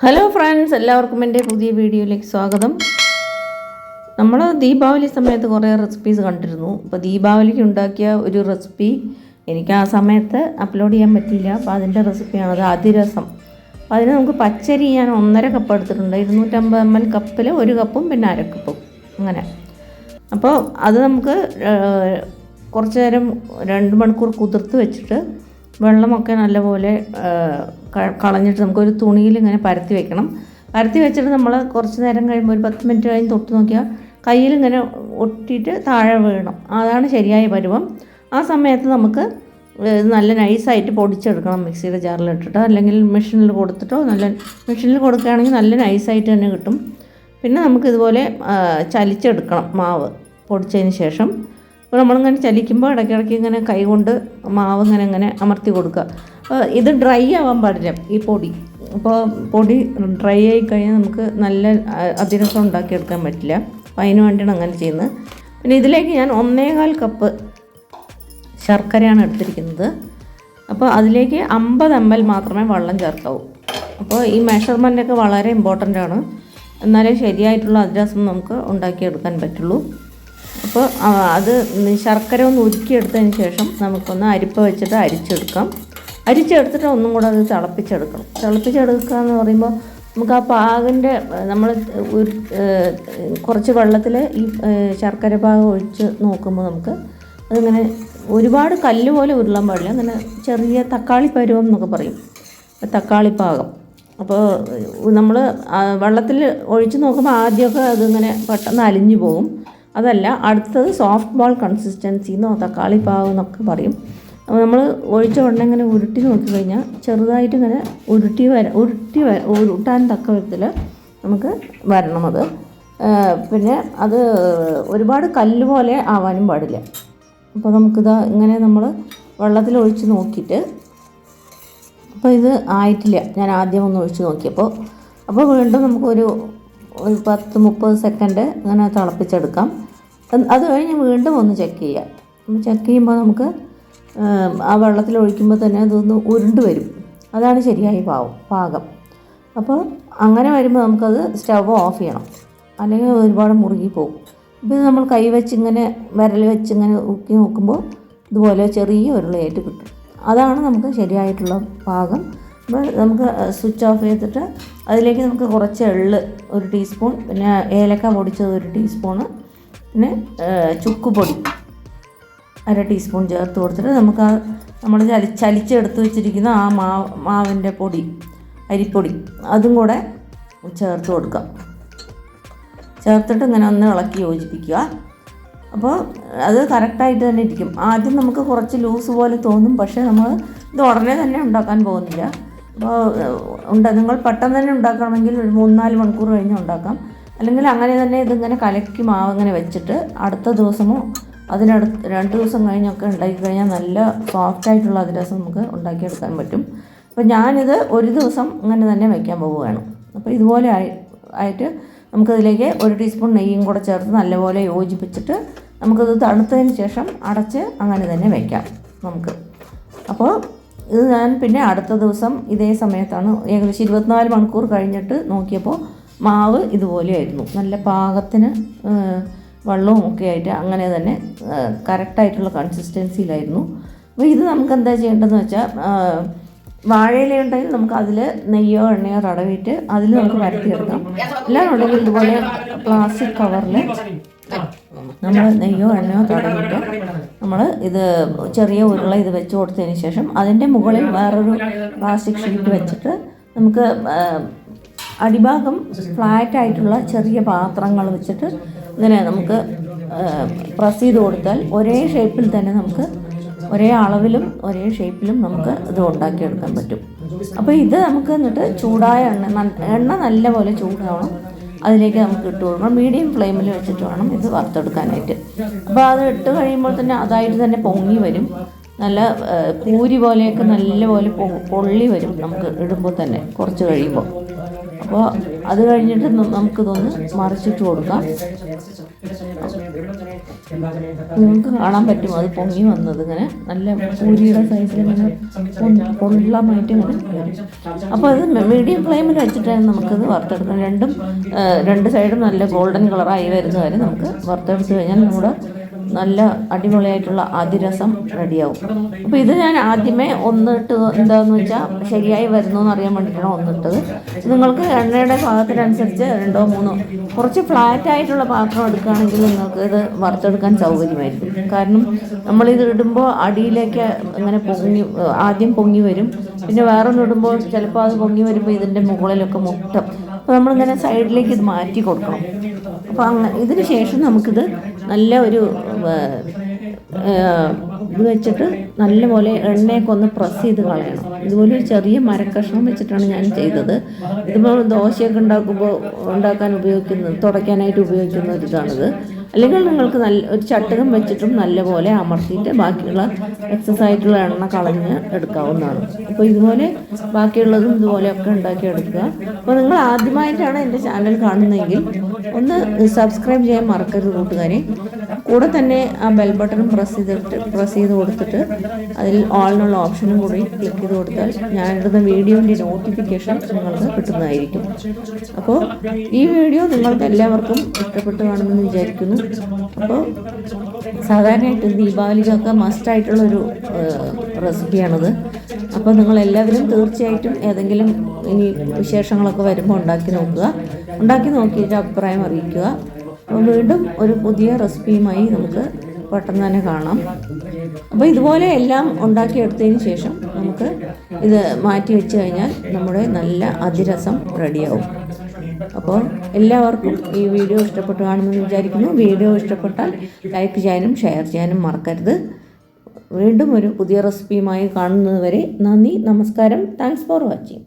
Hello friends, എല്ലാവർക്കും എൻ്റെ പുതിയ വീഡിയോയിലേക്ക് സ്വാഗതം. നമ്മൾ ദീപാവലി സമയത്ത് കുറേ റെസിപ്പീസ് കണ്ടിരുന്നു. അപ്പോൾ ദീപാവലിക്ക് ഉണ്ടാക്കിയ ഒരു റെസിപ്പി എനിക്ക് ആ സമയത്ത് അപ്ലോഡ് ചെയ്യാൻ പറ്റിയില്ല. അപ്പോൾ അതിൻ്റെ റെസിപ്പിയാണത്, അതിരസം. അപ്പോൾ അതിന് നമുക്ക് പച്ചരി ഞാൻ 1.5 കപ്പ് എടുത്തിട്ടുണ്ട്. 250 ml കപ്പിൽ 1 കപ്പും പിന്നെ 1/2 കപ്പും അങ്ങനെ. അപ്പോൾ അത് നമുക്ക് കുറച്ച് നേരം 2 മണിക്കൂർ കുതിർത്ത് വെച്ചിട്ട് വെള്ളമൊക്കെ നല്ലപോലെ കളഞ്ഞിട്ട് നമുക്കൊരു തുണിയിൽ ഇങ്ങനെ പരത്തി വെക്കണം. പരത്തി വെച്ചിട്ട് നമ്മൾ കുറച്ച് നേരം കഴിയുമ്പോൾ ഒരു 10 മിനിറ്റ് കഴിഞ്ഞ് തൊട്ട് നോക്കിയാൽ കയ്യിൽ ഇങ്ങനെ ഒട്ടിയിട്ട് താഴെ വീഴണം. അതാണ് ശരിയായ പരുവം. ആ സമയത്ത് നമുക്ക് നല്ല നൈസായിട്ട് പൊടിച്ചെടുക്കണം മിക്സിയുടെ ജാറിലിട്ടിട്ടോ അല്ലെങ്കിൽ മെഷീനിൽ കൊടുത്തിട്ടോ. മെഷീനിൽ കൊടുക്കുകയാണെങ്കിൽ നല്ല നൈസായിട്ട് തന്നെ കിട്ടും. പിന്നെ നമുക്കിതുപോലെ ചലിച്ചെടുക്കണം മാവ് പൊടിച്ചതിന് ശേഷം. അപ്പോൾ നമ്മളിങ്ങനെ ചലിക്കുമ്പോൾ ഇടയ്ക്കിടയ്ക്ക് ഇങ്ങനെ കൈ കൊണ്ട് മാവ് ഇങ്ങനെ അമർത്തി കൊടുക്കുക. ഇത് ഡ്രൈ ആവാൻ പാടില്ല ഈ പൊടി. അപ്പോൾ പൊടി ഡ്രൈ ആയി കഴിഞ്ഞാൽ നമുക്ക് നല്ല അതിരസം ഉണ്ടാക്കിയെടുക്കാൻ പറ്റില്ല. അപ്പോൾ അതിന് വേണ്ടിയാണ് അങ്ങനെ ചെയ്യുന്നത്. പിന്നെ ഇതിലേക്ക് ഞാൻ 1.25 കപ്പ് ശർക്കരയാണ് എടുത്തിരിക്കുന്നത്. അപ്പോൾ അതിലേക്ക് 50 ml മാത്രമേ വെള്ളം ചേർക്കാവൂ. അപ്പോൾ ഈ മെഷർമെൻറ്റൊക്കെ വളരെ ഇമ്പോർട്ടൻ്റ് ആണ്. എന്നാലേ ശരിയായിട്ടുള്ള അതിരസം നമുക്ക് ഉണ്ടാക്കിയെടുക്കാൻ പറ്റുള്ളൂ. അപ്പോൾ അത് ശർക്കര ഒന്ന് ഉരുക്കിയെടുത്തതിന് ശേഷം നമുക്കൊന്ന് അരിപ്പ വെച്ചിട്ട് അരിച്ചെടുത്തിട്ട് ഒന്നും കൂടെ അത് തിളപ്പിച്ചെടുക്കുക എന്ന് പറയുമ്പോൾ നമുക്ക് ആ പാകിൻ്റെ നമ്മൾ കുറച്ച് വെള്ളത്തിൽ ഈ ശർക്കര പാകം ഒഴിച്ച് നോക്കുമ്പോൾ നമുക്ക് അതിങ്ങനെ ഒരുപാട് കല്ല് പോലെ ഉരുളാൻ പാടില്ല. അങ്ങനെ ചെറിയ തക്കാളി പരുവം എന്നൊക്കെ പറയും, തക്കാളി പാകം. അപ്പോൾ നമ്മൾ വെള്ളത്തിൽ ഒഴിച്ച് നോക്കുമ്പോൾ ആദ്യമൊക്കെ അതിങ്ങനെ പെട്ടെന്ന് അലിഞ്ഞു പോകും. അതല്ല, അടുത്തത് സോഫ്റ്റ് ബോൾ കൺസിസ്റ്റൻസി എന്നോ തക്കാളി പാകം എന്നൊക്കെ പറയും. അപ്പോൾ നമ്മൾ ഒഴിച്ച ഉടനെ ഇങ്ങനെ ഉരുട്ടി നോക്കിക്കഴിഞ്ഞാൽ ചെറുതായിട്ട് ഇങ്ങനെ ഉരുട്ടാൻ തക്ക വിധത്തിൽ നമുക്ക് വരണം അത്. പിന്നെ അത് ഒരുപാട് കല്ല് പോലെ ആവാനും പാടില്ല. അപ്പോൾ നമുക്കിതാ ഇങ്ങനെ നമ്മൾ വെള്ളത്തിൽ ഒഴിച്ച് നോക്കിയിട്ട്, അപ്പോൾ ഇത് ആയിട്ടില്ല, ഞാൻ ആദ്യം ഒന്ന് ഒഴിച്ച് നോക്കിയപ്പോൾ. അപ്പോൾ വീണ്ടും നമുക്കൊരു 10-30 സെക്കൻഡ് അങ്ങനെ തിളപ്പിച്ചെടുക്കാം. അത് കഴിഞ്ഞ് വീണ്ടും ഒന്ന് ചെക്ക് ചെയ്യാം. ചെക്ക് ചെയ്യുമ്പോൾ നമുക്ക് ആ വെള്ളത്തിൽ ഒഴിക്കുമ്പോൾ തന്നെ അതൊന്ന് ഉരുണ്ട് വരും. അതാണ് ശരിയായി പാകം. അപ്പോൾ അങ്ങനെ വരുമ്പോൾ നമുക്കത് സ്റ്റവ് ഓഫ് ചെയ്യണം, അല്ലെങ്കിൽ ഒരുപാട് മുറുകി പോകും. ഇപ്പോൾ ഇത് നമ്മൾ കൈ വെച്ച് ഇങ്ങനെ വിരൽ വെച്ച് ഇങ്ങനെ ഉക്കി നോക്കുമ്പോൾ ഇതുപോലെ ചെറിയ ഉരുളയായിട്ട് കിട്ടും. അതാണ് നമുക്ക് ശരിയായിട്ടുള്ള പാകം. അപ്പോൾ നമുക്ക് സ്വിച്ച് ഓഫ് ചെയ്തിട്ട് അതിലേക്ക് നമുക്ക് കുറച്ച് എള്ള് 1 ടീസ്പൂൺ, പിന്നെ ഏലക്ക പൊടിച്ചത് 1 ടീസ്പൂണ്, പിന്നെ ചുക്കുപൊടി 1/2 ടീസ്പൂൺ ചേർത്ത് കൊടുത്തിട്ട് നമുക്ക് നമ്മൾ ചലിച്ചെടുത്ത് വെച്ചിരിക്കുന്ന ആ മാവിൻ്റെ പൊടി, അരിപ്പൊടി, അതും കൂടെ ചേർത്ത് കൊടുക്കാം. ചേർത്തിട്ട് ഇങ്ങനെ ഒന്ന് ഇളക്കി യോജിപ്പിക്കുക. അപ്പോൾ അത് കറക്റ്റായിട്ട് തന്നെ ഇരിക്കും. ആദ്യം നമുക്ക് കുറച്ച് ലൂസ് പോലെ തോന്നും, പക്ഷേ നമ്മൾ ഇത് ഉടനെ തന്നെ ഉണ്ടാക്കാൻ പോകുന്നില്ല. അപ്പോൾ നിങ്ങൾ പെട്ടെന്ന് തന്നെ ഉണ്ടാക്കണമെങ്കിൽ ഒരു 3-4 മണിക്കൂർ കഴിഞ്ഞ് ഉണ്ടാക്കാം. അല്ലെങ്കിൽ അങ്ങനെ തന്നെ ഇതിങ്ങനെ കലക്കി മാവ് ഇങ്ങനെ വെച്ചിട്ട് അടുത്ത ദിവസമോ അതിനടുത്ത് 2 ദിവസം കഴിഞ്ഞൊക്കെ ഉണ്ടാക്കിക്കഴിഞ്ഞാൽ നല്ല സോഫ്റ്റായിട്ടുള്ള അതിരസം നമുക്ക് ഉണ്ടാക്കിയെടുക്കാൻ പറ്റും. അപ്പോൾ ഞാനിത് 1 ദിവസം ഇങ്ങനെ തന്നെ വയ്ക്കാൻ പോവുകയാണ്. അപ്പോൾ ഇതുപോലെ ആയിട്ട് നമുക്കതിലേക്ക് 1 ടീസ്പൂൺ നെയ്യും കൂടെ ചേർത്ത് നല്ലപോലെ യോജിപ്പിച്ചിട്ട് നമുക്കത് തണുത്തതിന് ശേഷം അടച്ച് അങ്ങനെ തന്നെ വയ്ക്കാം നമുക്ക്. അപ്പോൾ ഇത് ഞാൻ പിന്നെ അടുത്ത ദിവസം ഇതേ സമയത്താണ്, ഏകദേശം 24 മണിക്കൂർ കഴിഞ്ഞിട്ട് നോക്കിയപ്പോൾ മാവ് ഇതുപോലെയായിരുന്നു. നല്ല പാകത്തിന് വെള്ളവും ഒക്കെ ആയിട്ട് അങ്ങനെ തന്നെ കറക്റ്റായിട്ടുള്ള കൺസിസ്റ്റൻസിയിലായിരുന്നു. അപ്പോൾ ഇത് നമുക്ക് എന്താ ചെയ്യേണ്ടതെന്ന് വെച്ചാൽ, വാഴയില ഉണ്ടെങ്കിൽ നമുക്ക് അതിൽ നെയ്യോ എണ്ണയോ തടവിയിട്ട് അതിൽ നമുക്ക് വരട്ടിയെടുക്കാം. അല്ലാന്നുണ്ടെങ്കിൽ ഇതുപോലെ പ്ലാസ്റ്റിക് കവറിൽ നമ്മൾ നെയ്യോ എണ്ണയോ തടവിയിട്ട് നമ്മൾ ഇത് ചെറിയ ഉരുള ഇത് വെച്ച് കൊടുത്തതിന് ശേഷം അതിൻ്റെ മുകളിൽ വേറൊരു പ്ലാസ്റ്റിക് ഷീറ്റ് വെച്ചിട്ട് നമുക്ക് അടിഭാഗം ഫ്ലാറ്റായിട്ടുള്ള ചെറിയ പാത്രങ്ങൾ വെച്ചിട്ട് ഇങ്ങനെ നമുക്ക് പ്രസ് ചെയ്ത് കൊടുത്താൽ ഒരേ ഷേപ്പിൽ തന്നെ നമുക്ക്, ഒരേ അളവിലും ഒരേ ഷേപ്പിലും നമുക്ക് ഇത് ഉണ്ടാക്കിയെടുക്കാൻ പറ്റും. അപ്പോൾ ഇത് നമുക്ക് എന്നിട്ട് ചൂടായ എണ്ണ നല്ലപോലെ ചൂടാവണം. അതിലേക്ക് നമുക്ക് ഇട്ട് കൊടുക്കണം. മീഡിയം ഫ്ലെയിമിൽ വെച്ചിട്ട് വേണം ഇത് വറുത്തെടുക്കാനായിട്ട്. അപ്പോൾ അത് ഇട്ട് കഴിയുമ്പോൾ തന്നെ അതായിട്ട് തന്നെ പൊങ്ങി വരും. നല്ല പൂരി പോലെയൊക്കെ നല്ലപോലെ പൊള്ളി വരും നമുക്ക് ഇടുമ്പോൾ തന്നെ കുറച്ച് കഴിയുമ്പോൾ. അപ്പോൾ അത് കഴിഞ്ഞിട്ട് നമുക്കിതൊന്ന് മറിച്ചിട്ട് കൊടുക്കാം. നിങ്ങൾക്ക് കാണാൻ പറ്റും അത് പൊങ്ങി വന്നത് ഇങ്ങനെ നല്ല പൂരിയുടെ സൈസിൽ ഇങ്ങനെ പൊള്ളമായിട്ട് ഇങ്ങനെ വരും. അപ്പോൾ അത് മീഡിയം ഫ്ലെയിമിൽ വെച്ചിട്ടാണ് നമുക്കത് വറുത്തെടുക്കണം. രണ്ട് സൈഡും നല്ല ഗോൾഡൻ കളറായി വരുന്ന വരെ നമുക്ക് വറുത്തെടുത്ത് കഴിഞ്ഞാൽ നമ്മുടെ നല്ല അടിപൊളിയായിട്ടുള്ള അതിരസം റെഡിയാവും. അപ്പോൾ ഇത് ഞാൻ ആദ്യമേ ഒന്നിട്ട് എന്താണെന്ന് വെച്ചാൽ ശരിയായി വരുന്നു എന്നറിയാൻ വേണ്ടിയിട്ടാണ് ഒന്നിട്ടത്. നിങ്ങൾക്ക് എണ്ണയുടെ പാകത്തിനനുസരിച്ച് 2 or 3 കുറച്ച് ഫ്ലാറ്റ് ആയിട്ടുള്ള പാത്രം എടുക്കുകയാണെങ്കിൽ നിങ്ങൾക്ക് ഇത് വറുത്തെടുക്കാൻ സൗകര്യമായിരിക്കും. കാരണം നമ്മളിത് ഇടുമ്പോൾ അടിയിലേക്ക് ഇങ്ങനെ ആദ്യം പൊങ്ങി വരും, പിന്നെ വേറൊന്ന് ഇടുമ്പോൾ ചിലപ്പോൾ അത് പൊങ്ങി വരുമ്പോൾ ഇതിൻ്റെ മുകളിലൊക്കെ മുട്ടും. അപ്പോൾ നമ്മളിങ്ങനെ സൈഡിലേക്ക് ഇത് മാറ്റി കൊടുക്കണം. അപ്പോൾ ഇതിന് ശേഷം നമുക്കിത് നല്ല ഒരു ഇത് വെച്ചിട്ട് നല്ലപോലെ എണ്ണയൊക്കെ ഒന്ന് പ്രസ് ചെയ്ത് കളയണം. ഇതുപോലെ ഒരു ചെറിയ മരക്കഷ്ണം വെച്ചിട്ടാണ് ഞാൻ ചെയ്തത്. ഇതിപ്പോൾ ദോശയൊക്കെ ഉണ്ടാക്കാൻ തുടയ്ക്കാനായിട്ട് ഉപയോഗിക്കുന്ന ഒരു ഇതാണിത്. അല്ലെങ്കിൽ നിങ്ങൾക്ക് ഒരു ചട്ടകം വെച്ചിട്ടും നല്ലപോലെ അമർത്തിയിട്ട് ബാക്കിയുള്ള എക്സസ് ആയിട്ടുള്ള എണ്ണ കളഞ്ഞ് എടുക്കാവുന്നതാണ്. അപ്പോൾ ഇതുപോലെ ബാക്കിയുള്ളതും ഇതുപോലെയൊക്കെ ഉണ്ടാക്കിയെടുക്കുക. അപ്പോൾ നിങ്ങൾ ആദ്യമായിട്ടാണ് എൻ്റെ ചാനൽ കാണുന്നതെങ്കിൽ ഒന്ന് സബ്സ്ക്രൈബ് ചെയ്യാൻ മറക്കരുത് കൂട്ടുകാരെ. കൂടെ തന്നെ ആ ബെൽ ബട്ടണും പ്രസ് ചെയ്ത് കൊടുത്തിട്ട് അതിൽ ഓളിനുള്ള ഓപ്ഷനും കൂടി ക്ലിക്ക് ചെയ്ത് കൊടുത്താൽ ഞാനിടുന്ന വീഡിയോൻ്റെ നോട്ടിഫിക്കേഷൻ നിങ്ങൾക്ക് കിട്ടുന്നതായിരിക്കും. അപ്പോൾ ഈ വീഡിയോ നിങ്ങൾക്ക് എല്ലാവർക്കും ഇഷ്ടപ്പെട്ട് കാണുമെന്ന് വിചാരിക്കുന്നു. അപ്പോൾ സാധാരണയായിട്ട് ദീപാവലിക്കൊക്കെ മസ്റ്റായിട്ടുള്ളൊരു റെസിപ്പിയാണിത്. അപ്പോൾ നിങ്ങളെല്ലാവരും തീർച്ചയായിട്ടും ഏതെങ്കിലും ഇനി വിശേഷങ്ങളൊക്കെ വരുമ്പോൾ ഉണ്ടാക്കി നോക്കിയിട്ട് അഭിപ്രായം അറിയിക്കുക. അപ്പോൾ വീണ്ടും ഒരു പുതിയ റെസിപ്പിയുമായി നമുക്ക് പെട്ടെന്ന് തന്നെ കാണാം. അപ്പോൾ ഇതുപോലെ എല്ലാം ഉണ്ടാക്കിയെടുത്തതിന് ശേഷം നമുക്ക് ഇത് മാറ്റി വെച്ച് കഴിഞ്ഞാൽ നമ്മുടെ നല്ല അതിരസം റെഡിയാവും. അപ്പോൾ എല്ലാവർക്കും ഈ വീഡിയോ ഇഷ്ടപ്പെട്ടു കാണുമെന്ന് വിചാരിക്കുന്നു. വീഡിയോ ഇഷ്ടപ്പെട്ടാൽ ലൈക്ക് ചെയ്യാനും ഷെയർ ചെയ്യാനും മറക്കരുത്. വീണ്ടും ഒരു പുതിയ റെസിപ്പിയുമായി കാണുന്നത് വരെ നന്ദി, നമസ്കാരം. Thanks for watching.